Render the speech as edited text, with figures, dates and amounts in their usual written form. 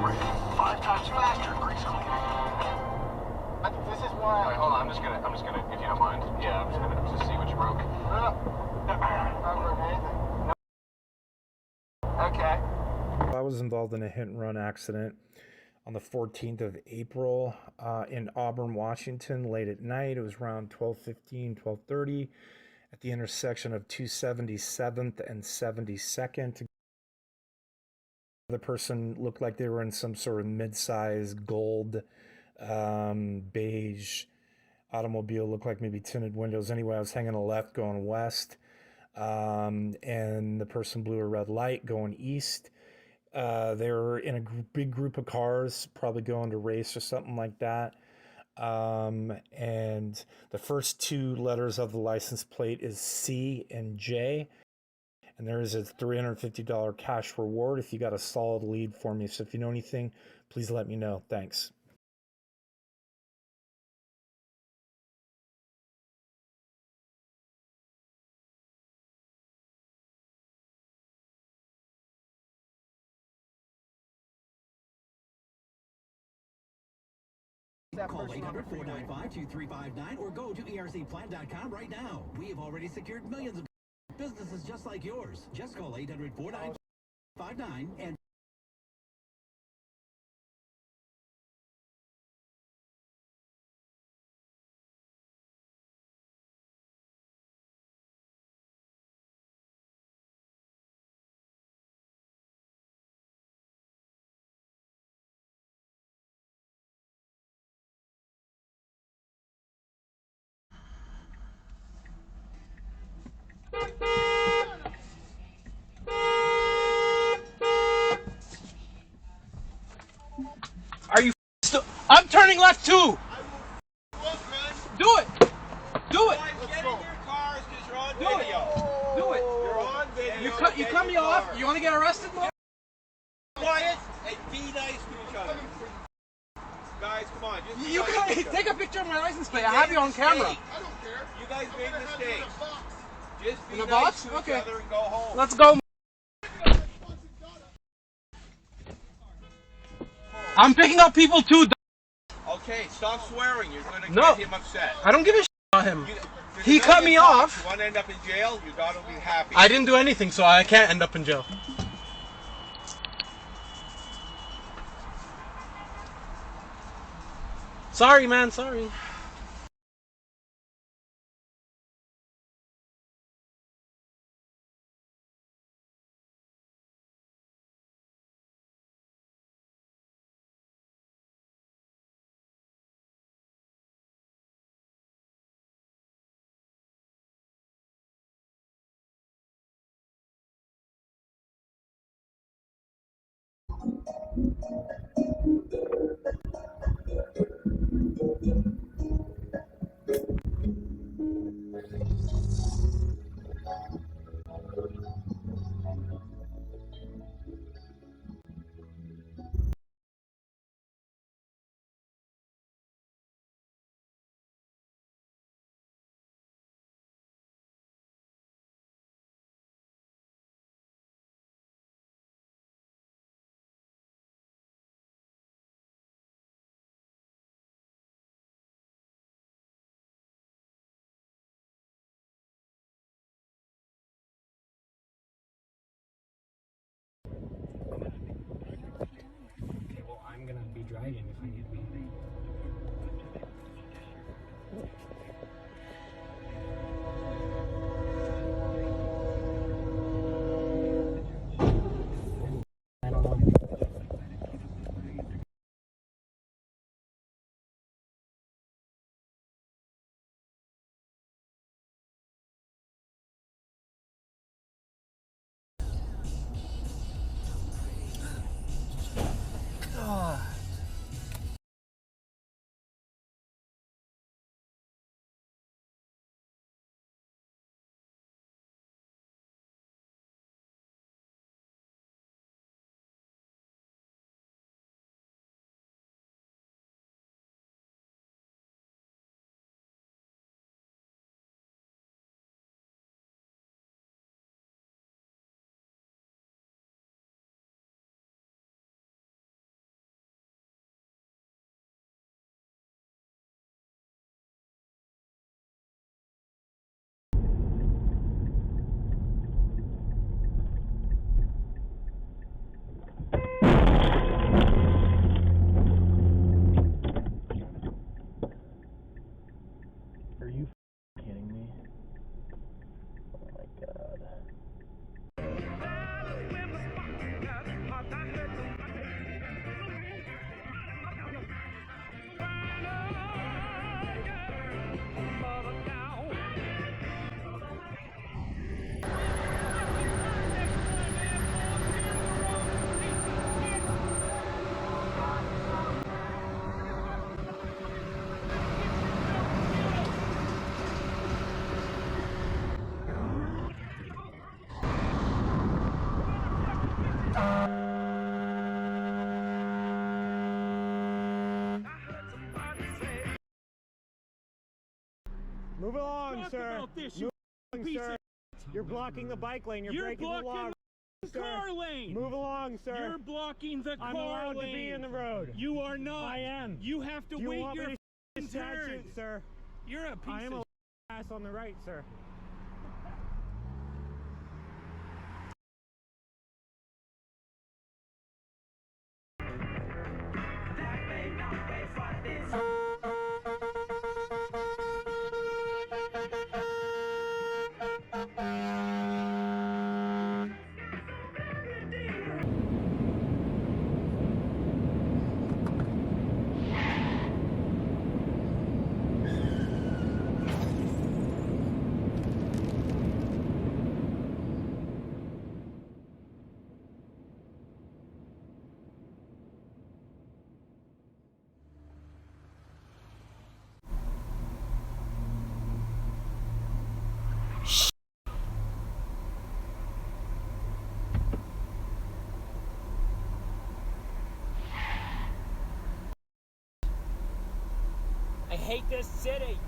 brake. 5 times faster, grease cleaner. This is why. Alright, hold on. I'm just gonna, if you don't mind. Yeah, I'm just gonna just see what you broke. I don't broke anything. No. Okay. I was involved in a hit and run accident on the 14th of April in Auburn, Washington, late at night. It was around 12:15, 12:30 at the intersection of 277th and 72nd. The person looked like they were in some sort of mid-size gold beige automobile, looked like maybe tinted windows. Anyway, I was hanging a left going west, and the person blew a red light going east. They were in a big group of cars, probably going to race or something like that. And the first 2 letters of the license plate is C and J. And there is a $350 cash reward if you got a solid lead for me. So if you know anything, please let me know. Thanks. Call 800-495-2359 or go to ercplan.com right now. We have already secured millions of businesses just like yours. Just call 800-495-29 and Are you I'm turning left too. Do it. Do it. Get in your cars because you're on Do video. it. Do it. You're on video. You cut me off. You want to get arrested? Quiet and be nice to each other. Guys, come on. Just You nice to each take other. a picture of my license plate. I have you on camera. I don't care. You guys made mistakes. Just be In the nice box? to Okay. each other and go home. Let's go. I'm picking up people too. Okay, stop swearing. You're going to No. get him upset. I don't give a shit about him. There's He no cut me talk. off. You want to end up in jail? You got to be happy. I didn't do anything, so I can't end up in jail. Sorry, man. Sorry. Okay, well, I'm going to be driving if I need to be. I don't know. Move along, Talk sir. about this, Move you along, piece sir. of. You're blocking the bike lane. You're breaking the law. blocking the sir. car lane. Move along, sir. You're blocking the I'm car allowed lane. to be in the road. You are not. I am. You have to Do you wait want your me to turn. statute, sir? You're a piece I am of. a ass on the right, sir. I hate this city.